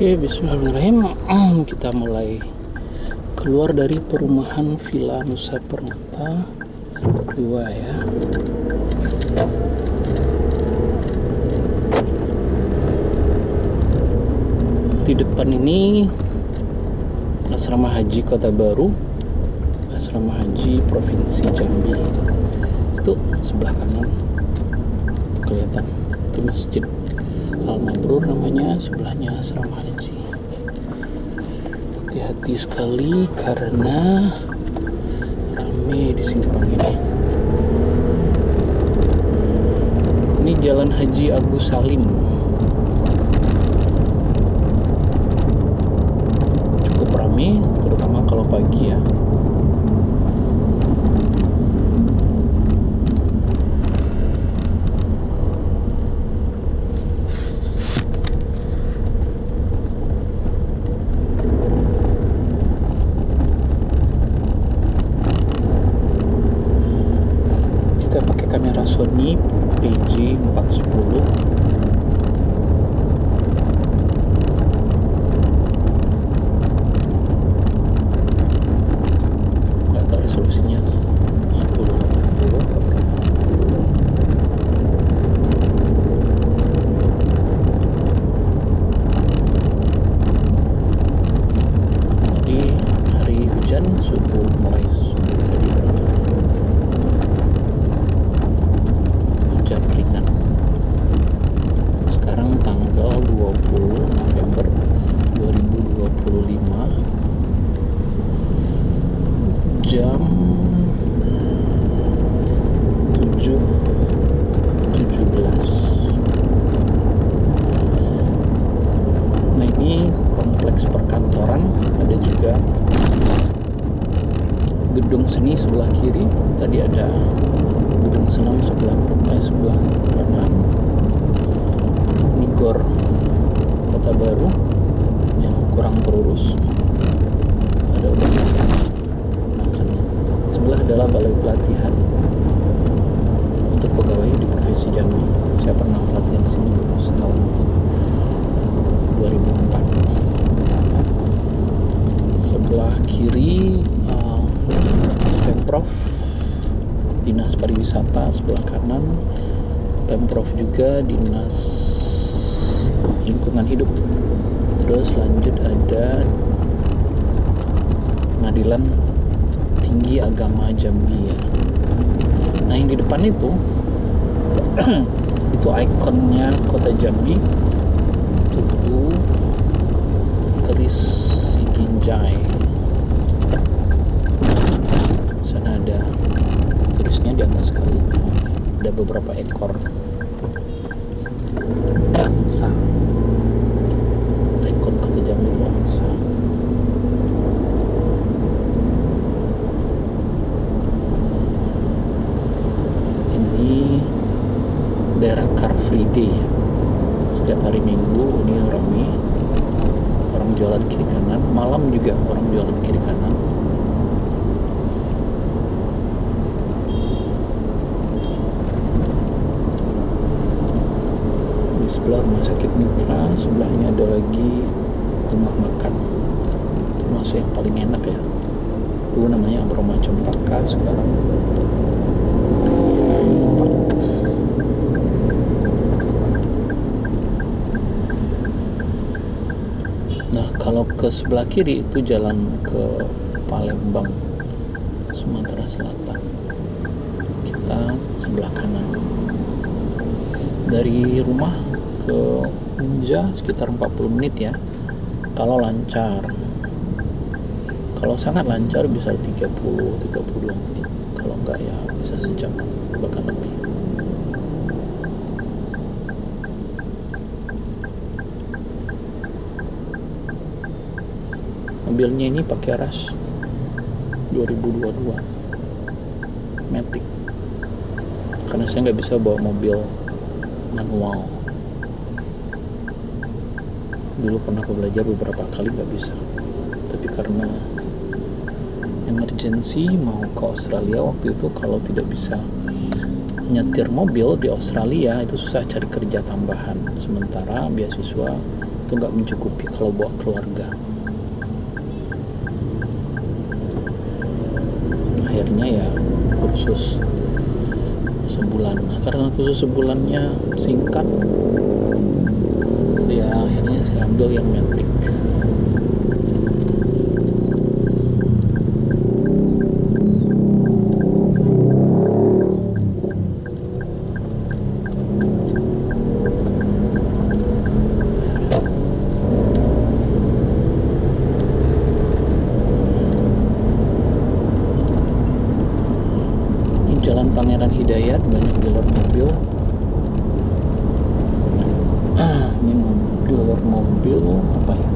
Oke, bismillahirrahmanirrahim. Kita mulai keluar dari perumahan Villa Nusa Permata 2 ya. Di depan ini Asrama Haji Kota Baru, Asrama Haji Provinsi Jambi. Itu sebelah kanan kelihatan, itu masjid Al-Mabrur namanya, sebelahnya asrama haji. Hati-hati sekali karena rame di simpang ini. Ini Jalan Haji Agus Salim. Cukup rame, terutama kalau pagi ya. Kamera Sony PJ410. Nggak tahu resolusinya 1080 apa berapa. Jadi hari hujan, mulai subuh tadi berangkat. Ringan. Sekarang tanggal 20 November 2025, jam 7.17. Nah, ini kompleks perkantoran, ada juga gedung seni sebelah kiri. Tadi ada gedung senam sebelah kanan. Ini GOR Kota Baru yang kurang terurus. Ada makannya. Sebelah adalah balai pelatihan untuk pegawai di Provinsi Jambi. Saya pernah pelatihan di sini tahun 2004. Sebelah kiri Pemprov, Dinas Pariwisata. Sebelah kanan Pemprov juga, Dinas Lingkungan Hidup. Terus lanjut ada Pengadilan Tinggi Agama Jambi ya. Nah, yang di depan itu itu ikonnya Kota Jambi, Tugu Keris Siginjai. Sana ada kerisnya di atas kali, ada beberapa ekor angsa. Ikon Kota Jambi itu angsa. Ini daerah Car Free Day ya. Setiap hari Minggu ini ramai, orang jualan kiri kanan. Malam juga orang jualan kiri kanan. Sebelah Rumah Sakit Mitra, sebelahnya ada lagi rumah makan, termasuk yang paling enak ya. Dulu namanya Aroma Cempaka, sekarang nah, kalau ke sebelah kiri itu jalan ke Palembang, Sumatera Selatan. Kita sebelah kanan. Dari rumah ke Unja sekitar 40 menit ya, kalau lancar. Kalau sangat lancar bisa 30-32 menit. Kalau enggak ya bisa sejam, bahkan lebih. Mobilnya ini pakai ras 2022 Matic, karena saya nggak bisa bawa mobil manual. Dulu pernah belajar beberapa kali, nggak bisa, tapi karena emergency mau ke Australia waktu itu, kalau tidak bisa nyetir mobil di Australia itu susah cari kerja tambahan, sementara beasiswa itu nggak mencukupi kalau bawa keluarga. Akhirnya ya kursus sebulan. Nah, karena kursus sebulannya singkat, ya akhirnya saya ambil yang Matic. Jalan Pangeran Hidayat, banyak dealer mobil. Ini dealer mobil apa ya?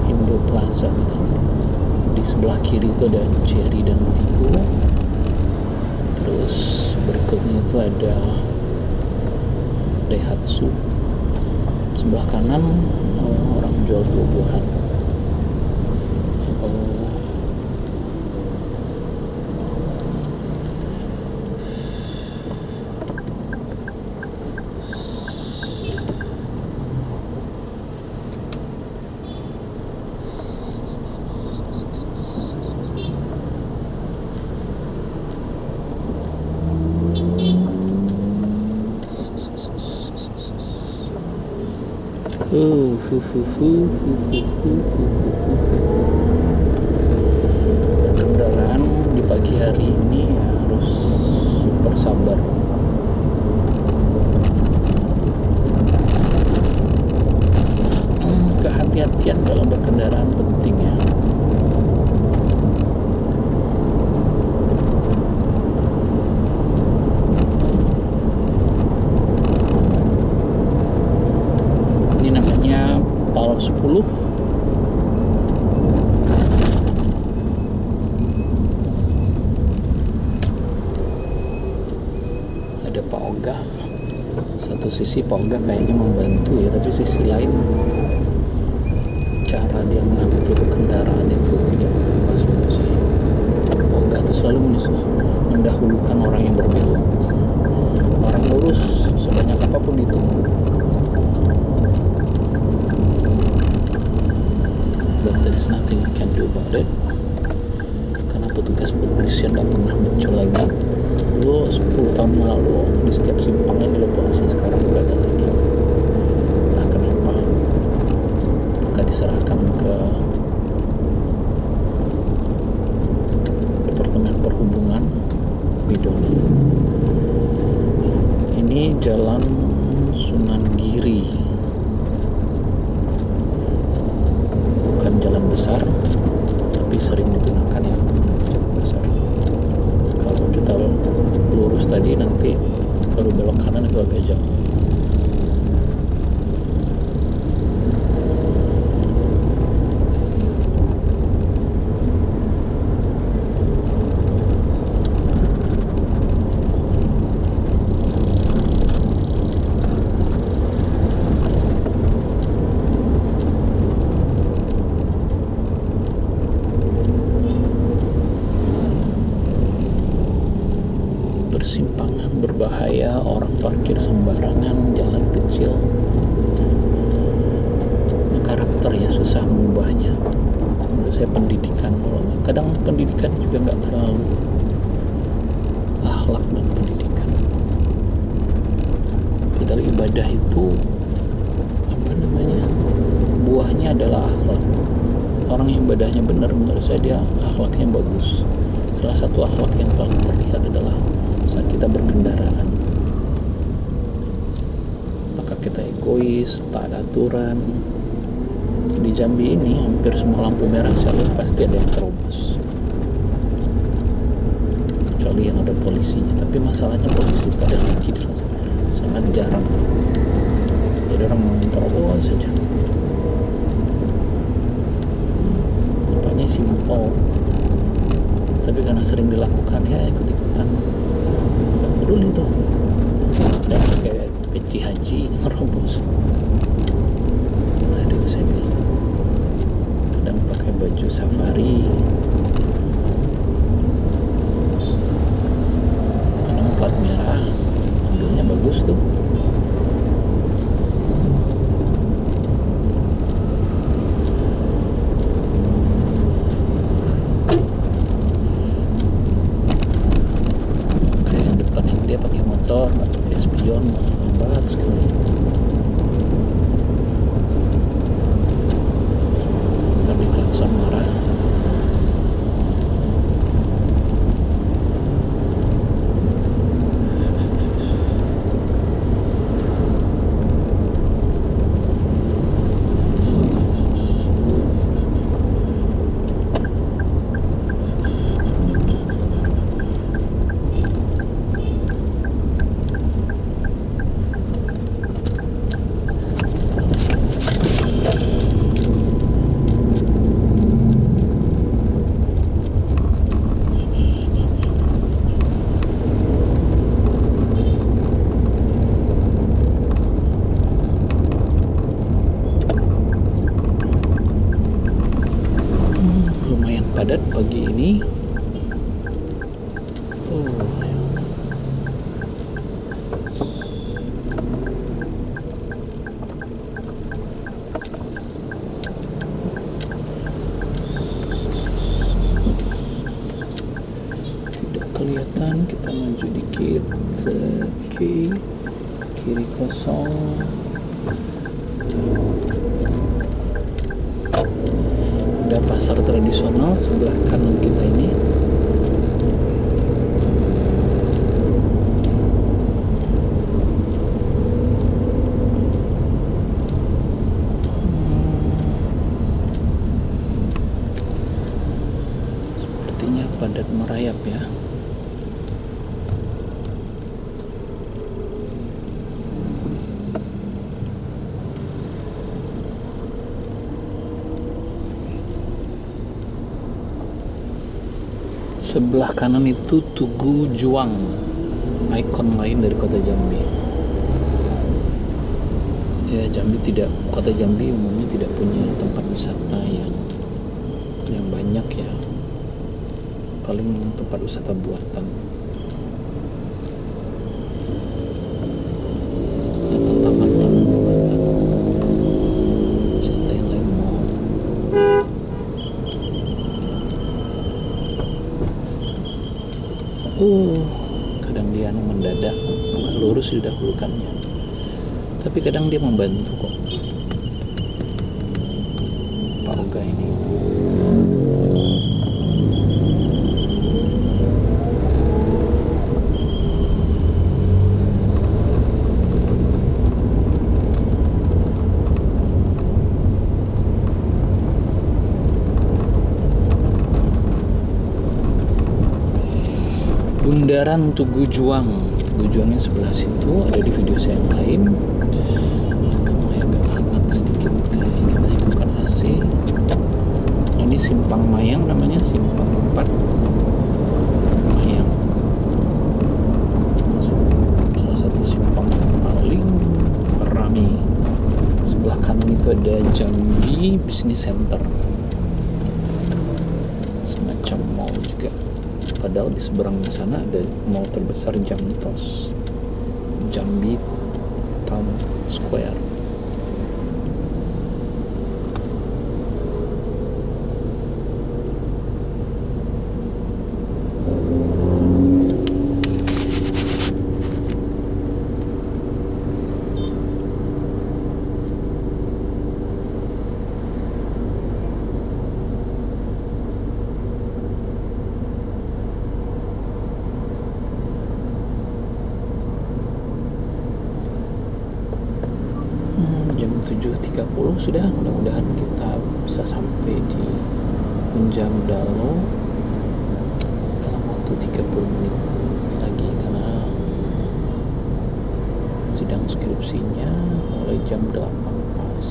Indo Plaza katanya. Di sebelah kiri itu ada Cherry dan Tigo. Terus berikutnya itu ada Daihatsu. Sebelah kanan orang jual buah-buahan. Berkendaraan di pagi hari ini ya harus super sabar. Kehati-hatian dalam berkendaraan penting ya. PAL 10. Ada Pak Oga. Satu sisi Pak Oga kayaknya membantu ya, tapi sisi lain cara dia mengatur kendaraan itu tidak pas menurut saya. Pak Oga itu selalu mendahulukan orang yang berbelok. Orang lurus sebanyak apapun ditunggu. But there's nothing you can do about it, karena petugas kepolisian tidak pernah muncul lagi. Dulu 10 tahun lalu di setiap simpangnya di lokasi, sekarang nggak ada lagi. Nah, kenapa? Maka diserahkan ke Departemen Perhubungan Bidoni. Ini Jalan Sunan Giri, jalan besar, tapi sering digunakan ya besar. Kalau kita lurus tadi nanti baru belok kanan itu agak jauh. Persimpangan berbahaya, orang parkir sembarangan, jalan kecil. Karakter ya, susah mengubahnya. Menurut saya pendidikan, kadang pendidikan juga nggak terlalu, akhlak dan pendidikan. Padahal ibadah itu apa namanya, buahnya adalah akhlak. Orang yang ibadahnya benar, menurut saya dia akhlaknya bagus. Salah satu akhlak yang paling terlihat adalah saat kita berkendaraan. Maka kita egois, tak ada aturan. Di Jambi ini hampir semua lampu merah saya lihat pasti ada yang terobos, kecuali yang ada polisinya. Tapi masalahnya polisi kadang dikit, sangat jarang. Jadi orang terobos saja. Nampaknya simpel, tapi karena sering dilakukan ya ikut-ikutan. Nggak peduli tuh. Dan kayak peci haji merobos. Nah, itu saya bilang. Kadang pakai baju safari. Kadang plat merah. Mobilnya bagus tuh. jalan lambat sekali. Tadi klakson marah. Padat pagi ini. Tidak kelihatan, kita maju dikit. Oke, kiri kosong. Ada pasar tradisional sebelah kanan kita ini. Sepertinya padat merayap ya. Sebelah kanan itu Tugu Juang, ikon lain dari kota Jambi. Ya, kota Jambi umumnya tidak punya tempat wisata yang banyak ya. Paling tempat wisata buatan. Atau taman-taman buatan. Wisata yang lain mau. Kadang dia mendadak, lurus didahulukannya. Tapi kadang dia membantu kok. Pak Oga ini. Bundaran Tugu Juang. Tugu Juangnya sebelah situ, ada di video saya yang lain. Agak hangat sedikit, kayak kita hidupkan AC. Ini Simpang Mayang namanya, Simpang 4 Mayang. Salah satu simpang paling ramai. Sebelah kanan itu ada Jambi Business Center, semacam mall juga. Padahal di seberang sana ada mall terbesar Jamtos, Jambi Town Square. Jam 7.30 sudah, mudah-mudahan kita bisa sampai di Unjam Dalo dalam waktu 30 menit lagi, karena sidang skripsinya mulai jam 8 pas.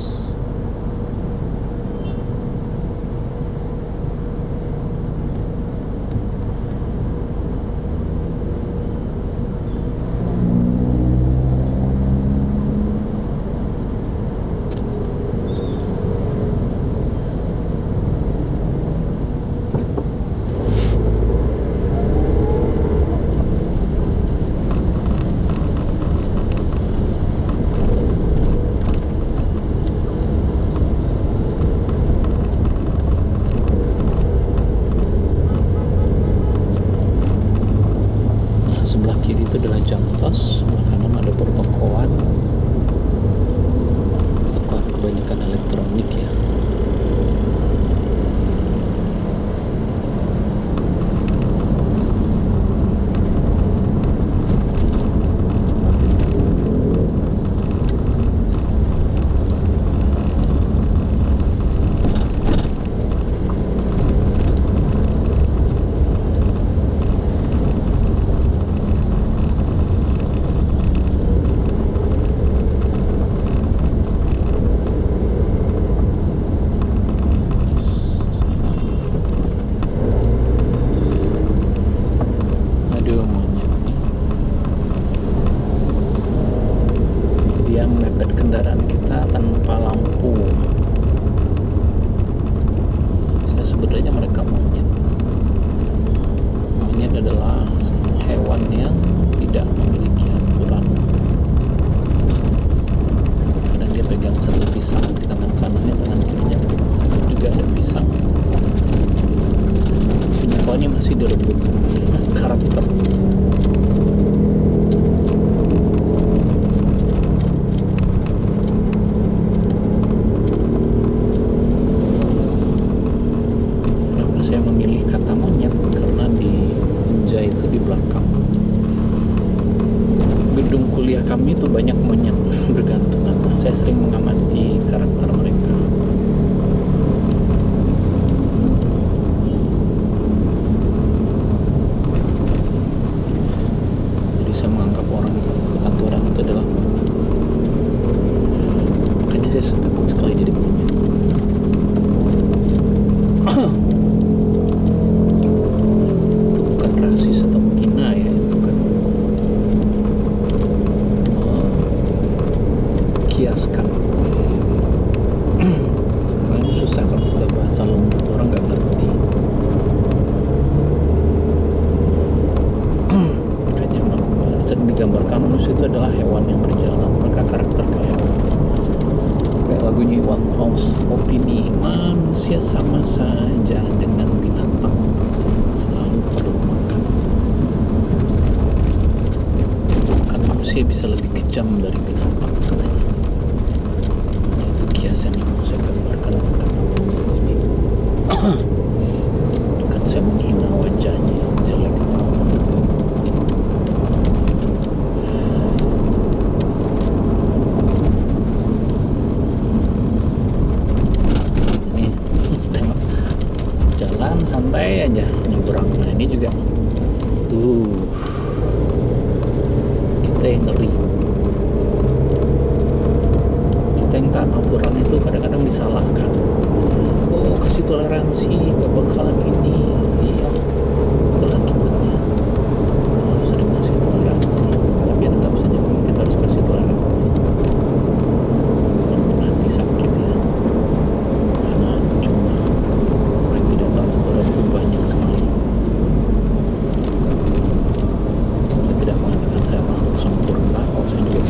yang mepet kendaraan kita tanpa lampu. Saya sebut aja mereka monyet. Monyet adalah hewan yang tidak memiliki aturan. Dan dia pegang satu pisang di tangan kanannya, tangan kirinya juga ada pisang. Pokoknya masih direbut karakter. Kenapa saya memilih kata monyet? Karena di Unja itu di belakang gedung kuliah kami itu banyak monyet bergantungan. Saya sering mengamati karakter mereka. Jadi saya menganggap orang aturan itu adalah monyet. Makanya saya takut sekali jadi monyet. Itu bukan rasis atau menghina ya, itu kan kiaskan. Sekarang ini susah kalau kita bahasa lembut, orang nggak ngerti. Makanya sering digambarkan manusia itu adalah hewan yang berjalan. Mereka karakter kayak lagunya Iwan Fals, opini manusia sama saja dengan binatang, selalu perlu makan. Kan manusia bisa lebih kejam dari binatang katanya. Itu kiasan yang mau saya gambarkan dengan kata ini. Kan saya menghina wajahnya yang jelek tahu. Ini tengok jalan santai aja nyebrang. Nah ini juga tuh kita yang ngeri. Kita yang taat aturan itu kadang-kadang disalahkan. Oh, kasih toleransi, gak bakalan ini. Iya, itulah akibatnya. Terlalu sering kasih toleransi, tapi tetap saja kita harus kasih toleransi. Dan nanti sakit ya. Karena cuma orang tidak taat aturan itu banyak sekali. Saya tidak mengatakan saya makhluk sempurna, saya juga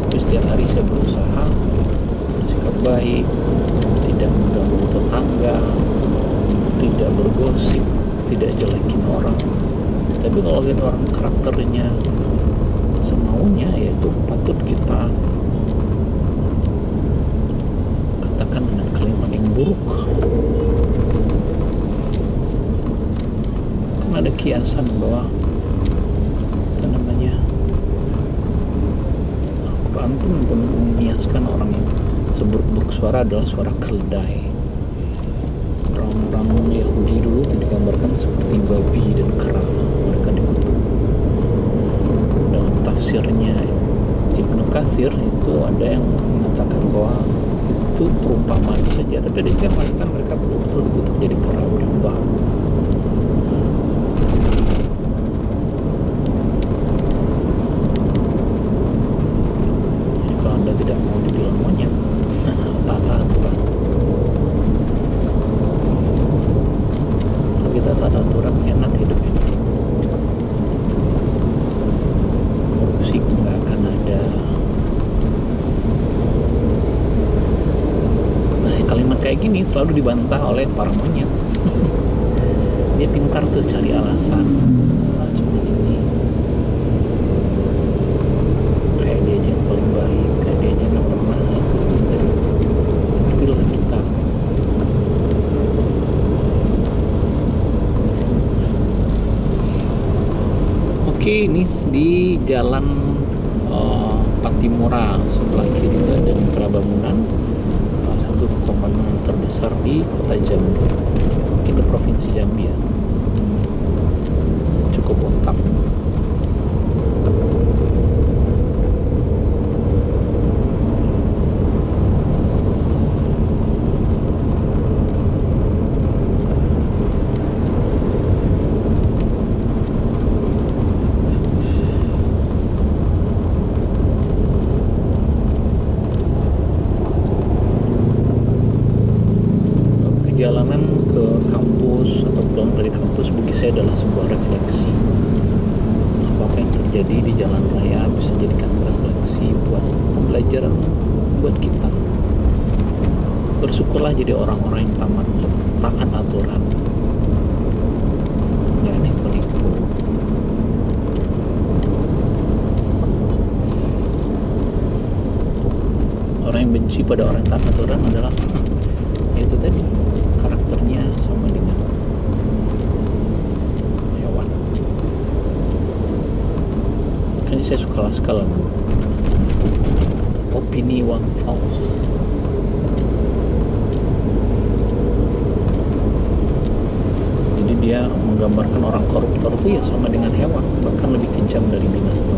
tapi setiap hari saya berusaha bersikap baik, tidak mengganggu tetangga, tidak bergosip, tidak jelekin orang. Tapi kalau lihat orang karakternya semaunya, ya itu patut kita katakan dengan kalimat yang buruk. Karena ada kiasan bahwa apa namanya, Al-Quran pun meniaskan orang yang seburuk-buruk suara adalah suara keledai. Orang-orang Yahudi dulu itu digambarkan seperti babi dan kera, mereka dikutuk. Dalam tafsirnya Ibnu Katsir itu ada yang mengatakan bahwa itu perumpamaan saja, tapi ada juga yang mengatakan mereka betul-betul dikutuk jadi kera berubah. Jadi kalau Anda tidak mau dibilang monyet, taat aturan. Kalau kita taat aturan, enak hidupnya. Korupsi nggak akan ada. Nah, kalimat kayak gini selalu dibantah oleh para monyet. Dia pintar tuh cari alasan. Nah, cuma ini. Kayak dia aja yang paling baik, kayak dia aja nggak pernah itu sendiri. Sepertilah kita. Oke, ini di jalan Patimura, sebelah kiri itu ada Mitra Bangunan, salah satu toko bangunan terbesar di kota Jambi, mungkin di provinsi Jambi ya. Cukup lengkap. perjalanan ke kampus atau pulang dari kampus bagi saya adalah sebuah refleksi. Apa yang terjadi di jalan raya bisa jadikan refleksi buat pembelajaran buat kita. Bersyukurlah jadi orang-orang yang taat aturan, nggak neko-neko. Orang yang benci pada orang yang taat aturan adalah itu tadi, karakternya sama dengan hewan. Makanya saya suka lagu Opini One False. Jadi dia menggambarkan orang koruptor itu ya sama dengan hewan, bahkan lebih kejam dari binatang.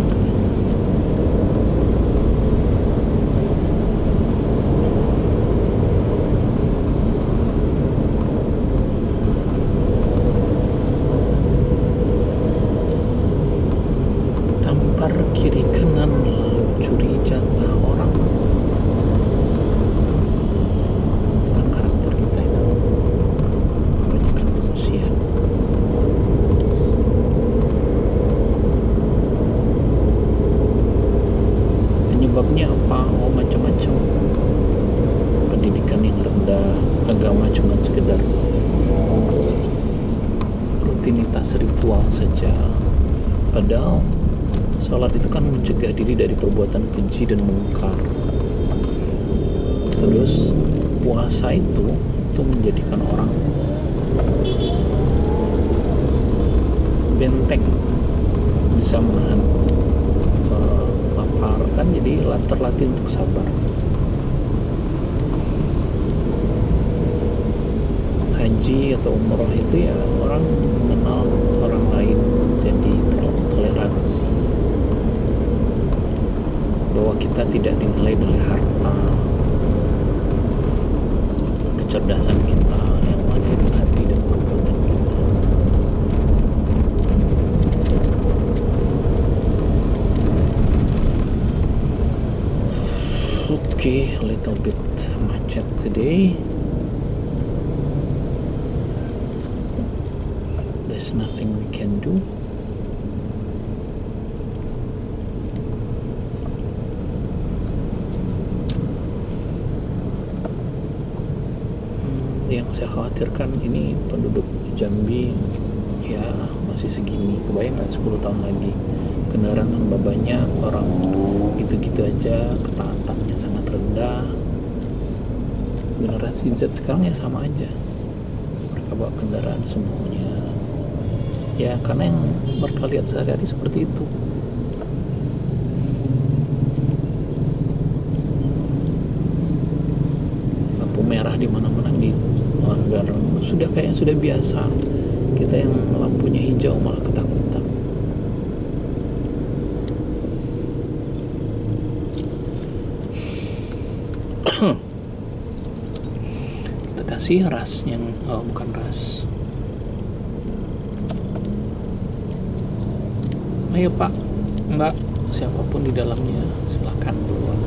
Tampar kiri kanan lalu curi jatah orang. Itu kan karakter kita itu, kebanyakan manusia. Penyebabnya apa? Oh, macam-macam. Pendidikan yang rendah, agama cuma sekedar rutinitas ritual saja. Padahal sholat itu kan mencegah diri dari perbuatan keji dan mungkar. Terus puasa itu menjadikan orang benteng, bisa menahan lapar kan, jadi terlatih untuk sabar. Haji atau umroh itu ya orang mengenal orang lain, jadi toleransi, bahwa kita tidak dinilai dari harta, kecerdasan kita, yang mana itu hati dan perbuatan kita. Okay, a little bit macet today. There's nothing we can do. Yang saya khawatirkan ini penduduk Jambi ya masih segini. Kebayang nggak 10 tahun lagi kendaraan tambah banyak, orang gitu-gitu aja, ketaatannya sangat rendah. Generasi Z sekarang ya sama aja, mereka bawa kendaraan semuanya ya karena yang mereka lihat sehari-hari seperti itu. Lampu merah di mana-mana dilanggar, sudah biasa. Kita yang lampunya hijau malah ketakutan. Kita kasih ras yang bukan ras. Ayo Pak, Mbak, siapapun di dalamnya silakan duluan.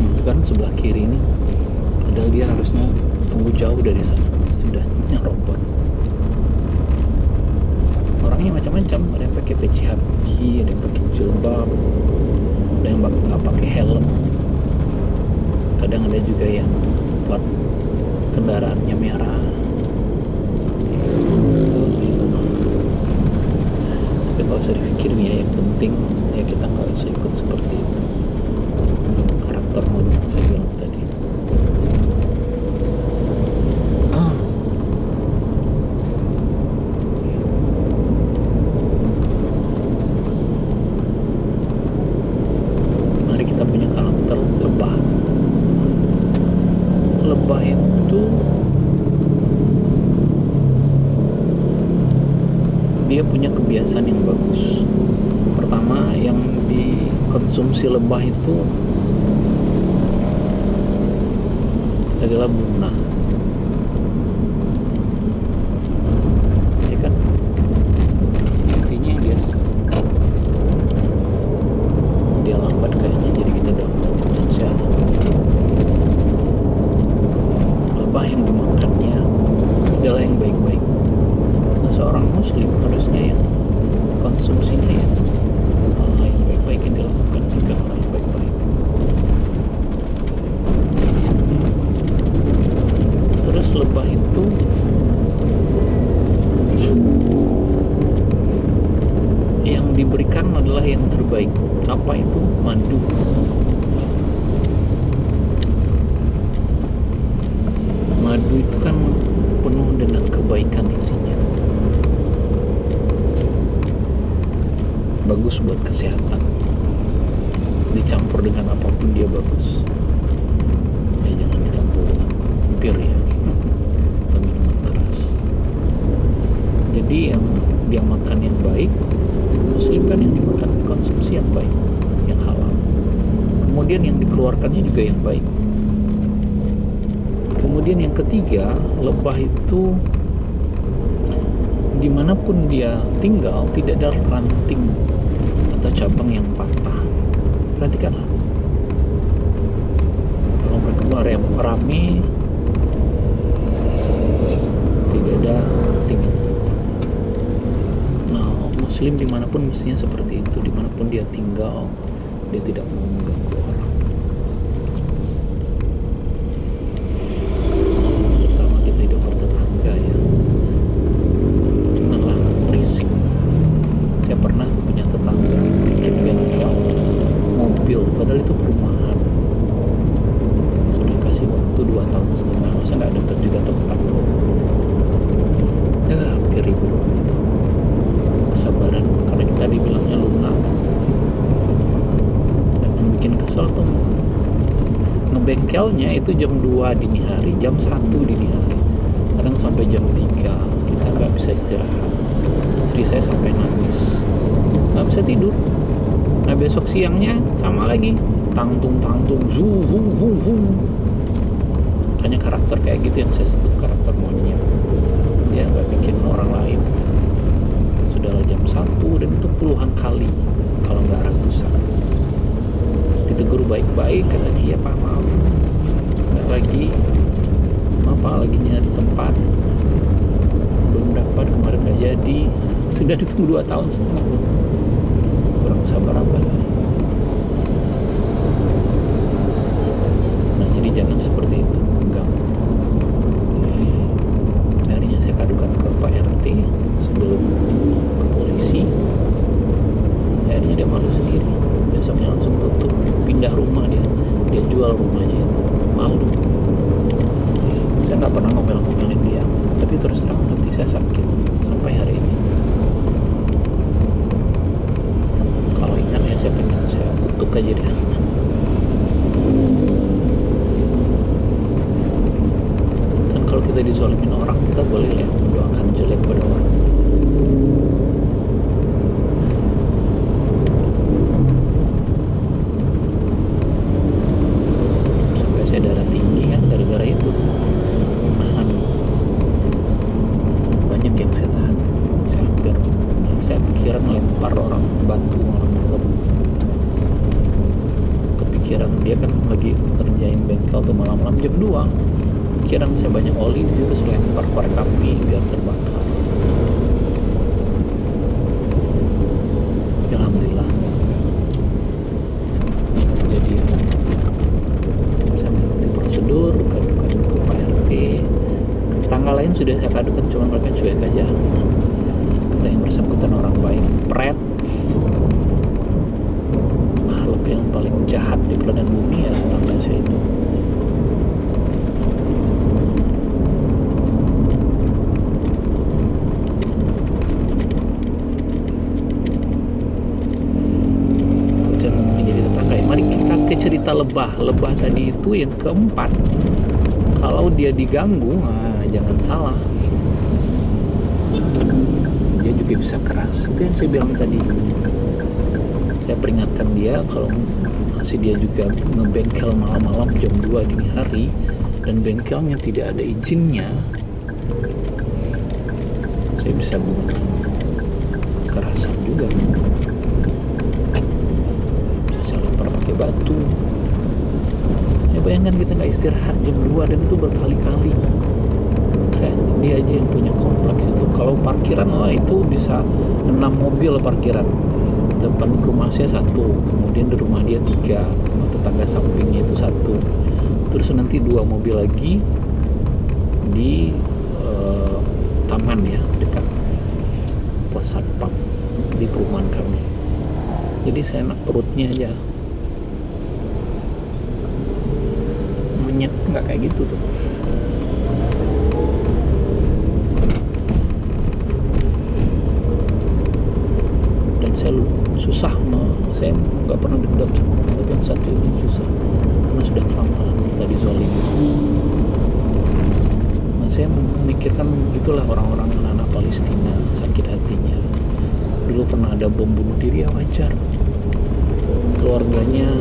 Itu kan sebelah kiri ini, padahal dia harusnya tunggu jauh dari sana, sudah nyerobot. Orangnya macam-macam, ada yang pakai peci haki, ada yang pakai jilbab, ada yang nggak pakai helm, kadang ada juga yang plat kendaraannya merah. Tapi nggak usah dipikirin ya, yang penting ya kita nggak usah ikut seperti itu. Karakter monyet saya bilang tadi. Mari kita punya karakter lebah. Lebah itu konsumsi lebah itu adalah bunga, ya kan? Intinya dia lambat kayaknya, jadi kita download aja. Lebah yang dimakannya adalah yang baik-baik. Nah, seorang muslim harusnya yang konsumsinya ya hal yang baik-baik yang dilakukan, juga hal yang baik-baik. Terus lebah itu yang diberikan adalah yang terbaik. Apa itu? Madu. Madu itu kan penuh dengan kebaikan isinya, bagus buat kesehatan. Dicampur dengan apapun dia bagus. Ya jangan dicampur dengan bir ya, atau minuman keras. Jadi yang dia makan yang baik, muslim kan yang dimakan konsumsi yang baik, yang halal. Kemudian yang dikeluarkannya juga yang baik. Kemudian yang ketiga, lebah itu dimanapun dia tinggal tidak ada ranting atau cabang yang patah. Perhatikanlah, kalau berkebun rame, tidak ada ranting. Nah, muslim dimanapun mestinya seperti itu. Dimanapun dia tinggal, dia tidak mau mengganggu orang. Terutama kita hidup bertetangga ya, janganlah berisik. Saya pernah tuh punya tetangga bikin bengkel mobil, padahal itu perumahan. Sudah kasih waktu 2,5 tahun, masa nggak dapat juga tempat. Ya hampir ribut waktu itu. Kesabaran, karena kita dibilangnya lunak. Dan yang bikin kesel tuh ngebengkelnya itu jam 2 dini hari, jam 1 dini hari, kadang sampai jam 3 kita nggak bisa istirahat. Istri saya sampai nangis, nggak bisa tidur. Nah besok siangnya sama lagi, tangtung zoom zoom zoom zoom. Hanya karakter kayak gitu yang saya sebut karakter monyet. Dia nggak bikin orang lain. Sudahlah jam 1 dan itu puluhan kali, kalau nggak ratusan. Ditegur baik-baik, katanya iya pak maaf, nggak lagi, maaf pak lagi nyari tempat, belum dapat, kemarin nggak jadi. Sudah ditunggu 2,5 tahun, kurang sabar apa lagi. Nah jadi jangan seperti itu, mengganggu. Akhirnya saya kadukan ke Pak RT sebelum ke polisi. Akhirnya dia malu sendiri, besoknya langsung tutup, pindah rumah. Dia jual rumahnya itu, malu. Saya nggak pernah ngomel-ngomelin dia, tapi terus terang hati saya sakit sampai hari ini. Kalau ingat ya saya pengen saya kutuk aja dia. Kan kalau kita dizolimin orang, kita boleh ya mendoakan jelek pada orang. Sampai saya darah tinggi kan gara-gara itu tuh. Nahan. Banyak yang saya tahan. Saya pikiran melempar orang, batu orang dalam. Kepikiran dia kan lagi ngerjain bengkel tuh malam-malam jam 2. Pikiran saya banyak oli di situ, saya lempar korek api biar terbakar. Ya, alhamdulillah. Jadi saya mengikuti prosedur, kadukan ke Pak RT. Tetangga lain sudah saya kadukan, cuma mereka cuek aja. Kata yang bersangkutan orang baik, pret. Makhluk yang paling jahat di planet bumi ya tetangga saya itu. Saya ngomongin jadi tetangga ya. Mari kita ke cerita lebah. Lebah tadi itu yang keempat. Kalau dia diganggu, nah, jangan salah. Dia juga bisa keras. Itu yang saya bilang tadi. Saya peringatkan dia kalau masih dia juga ngebengkel malam-malam jam 2 dini hari dan bengkelnya tidak ada izinnya, saya bisa gunakan kekerasan juga. Saya lempar pakai batu. Ya bayangkan kita nggak istirahat jam 2 dan itu berkali-kali. Kayak dia aja yang punya kompleks itu. Kalau parkiran itu bisa 6 mobil parkiran. Depan rumah saya 1, kemudian di rumah dia 3, rumah tetangga sampingnya itu 1, terus nanti 2 mobil lagi di taman ya, dekat pos satpam di perumahan kami. Jadi saya enak perutnya aja. Monyet nggak kayak gitu tuh. Dan saya susah, saya nggak pernah dendam sama orang, tapi yang satu ini susah karena sudah kelamaan kita dizolimi. Nah, saya memikirkan gitulah orang-orang anak-anak Palestina, sakit hatinya. Dulu pernah ada bom bunuh diri, ya wajar. Keluarganya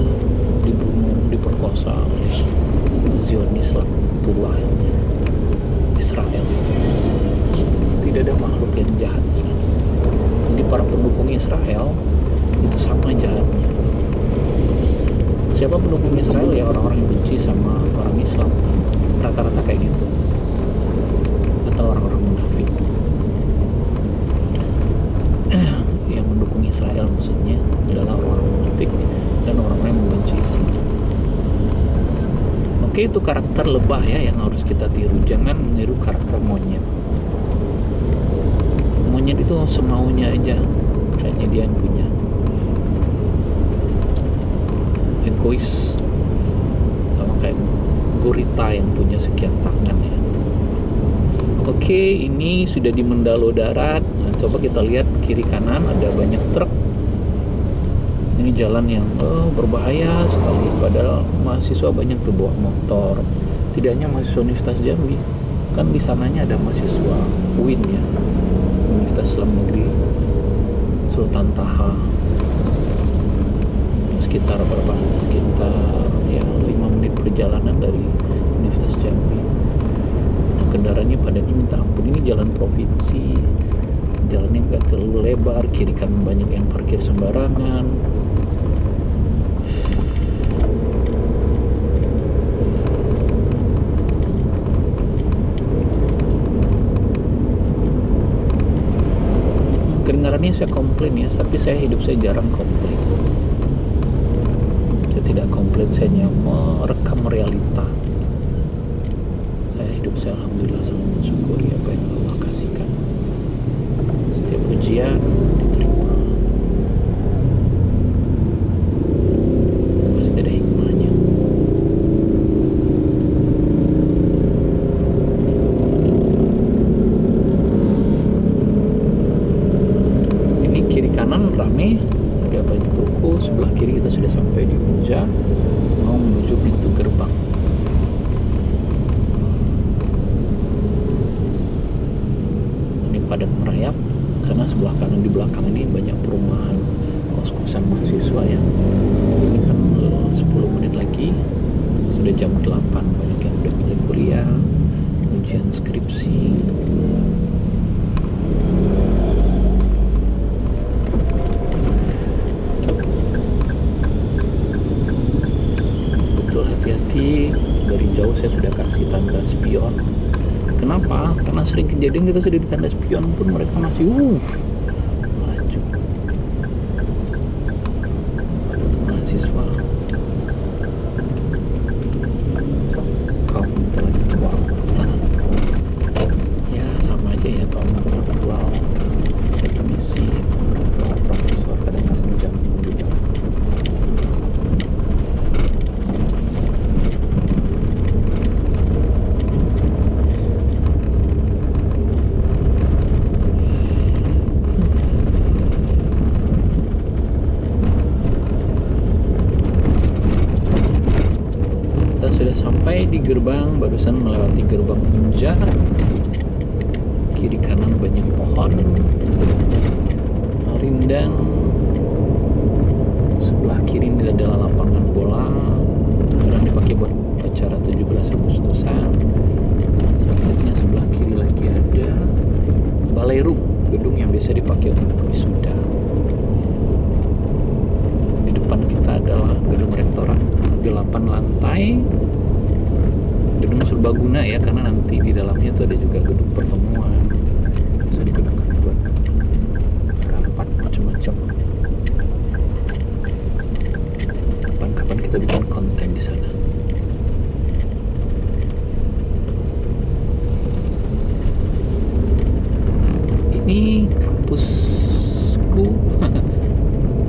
dibunuh, diperkosa oleh Zionis Lakutullah Israel. Tidak ada makhluk yang jahat. Jadi para pendukung Israel itu sama jahatnya. Siapa pendukung Israel? Ya orang-orang yang benci sama orang Islam, rata-rata kayak gitu, atau orang-orang munafik. Yang mendukung Israel maksudnya adalah orang munafik dan orang-orang yang membenci Islam. Oke, itu karakter lebah ya yang harus kita tiru. Jangan meniru karakter monyet. Monyet itu semaunya aja, kayaknya dia yang punya. Egois, sama kayak gurita yang punya sekian tangan ya. Oke, ini sudah di Mendalo Darat. Nah, coba kita lihat kiri kanan ada banyak truk. Ini jalan yang berbahaya sekali. Padahal mahasiswa banyak tuh bawa motor. Tidak hanya mahasiswa Universitas Jambi, kan di sananya ada mahasiswa UIN ya, Universitas Islam Negeri Sultan Taha. Sekitar berapa? Sekitar ya 5 menit perjalanan dari Universitas Jambi. Nah, kendaraannya padatnya minta ampun. Ini jalan provinsi, jalannya nggak terlalu lebar, kiri kanan banyak yang parkir sembarangan. Kedengarannya saya komplain ya, tapi hidup saya jarang komplain. Saya tidak komplain, saya hanya merekam realita. Hidup saya alhamdulillah selalu mensyukuri apa yang Allah kasihkan. Setiap ujian diterima, pasti ada hikmahnya. Ini kiri kanan rame, ada banyak ruko. Sebelah kiri kita sudah sampai di Unja, mau menuju pintu gerbang. Padat merayap karena sebelah kanan di belakang ini banyak perumahan kos-kosan mahasiswa ya. Ini kan 10 menit lagi sudah jam 8, banyak yang udah mulai kuliah, ujian skripsi. Betul, hati-hati. Dari jauh saya sudah kasih tanda spion. Kenapa? Karena sering kejadian kita sudah ditanda spion pun mereka masih maju. Ada mahasiswa kaum intelektual. Ya sama aja ya, kaum intelektual, akademisi, profesor kadang-kadang menjamin juga. Sampai di gerbang, barusan melewati gerbang Unja. Kiri kanan banyak pohon rindang. kiri ini adalah lapangan bola, kadang dipakai buat acara 17 Agustusan. Selanjutnya sebelah kiri lagi ada balai room, gedung yang biasa dipakai untuk wisuda. Di depan kita adalah gedung rektorat, 8 lantai, gedung serbaguna ya, karena nanti di dalamnya tuh ada juga gedung pertemuan, bisa digunakan buat rapat macam-macam. Kapan-kapan kita bikin konten di sana. Ini kampusku.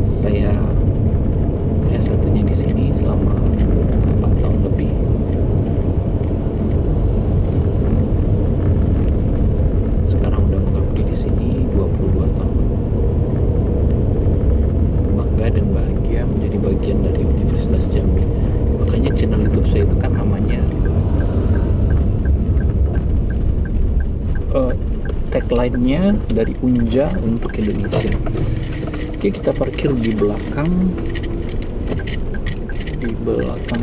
Saya S1-nya di sini selama 4 tahun lebih. Sekarang udah mengabdi di sini 22 tahun. Bangga dan bahagia menjadi bagian dari Universitas Jambi. Makanya channel YouTube saya itu kan namanya tagline-nya dari Unja untuk Indonesia. Oke, kita parkir di belakang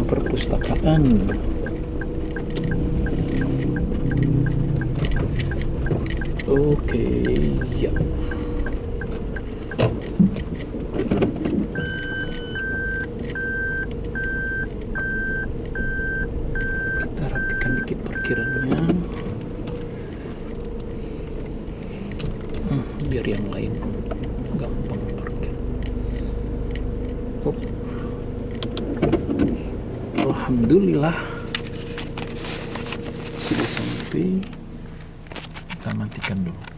perpustakaan. Oke, ya. Kita rapikan dikit parkirannya. Biar yang lain gampang parkir. Alhamdulillah sudah sampai. Kita matikan dulu.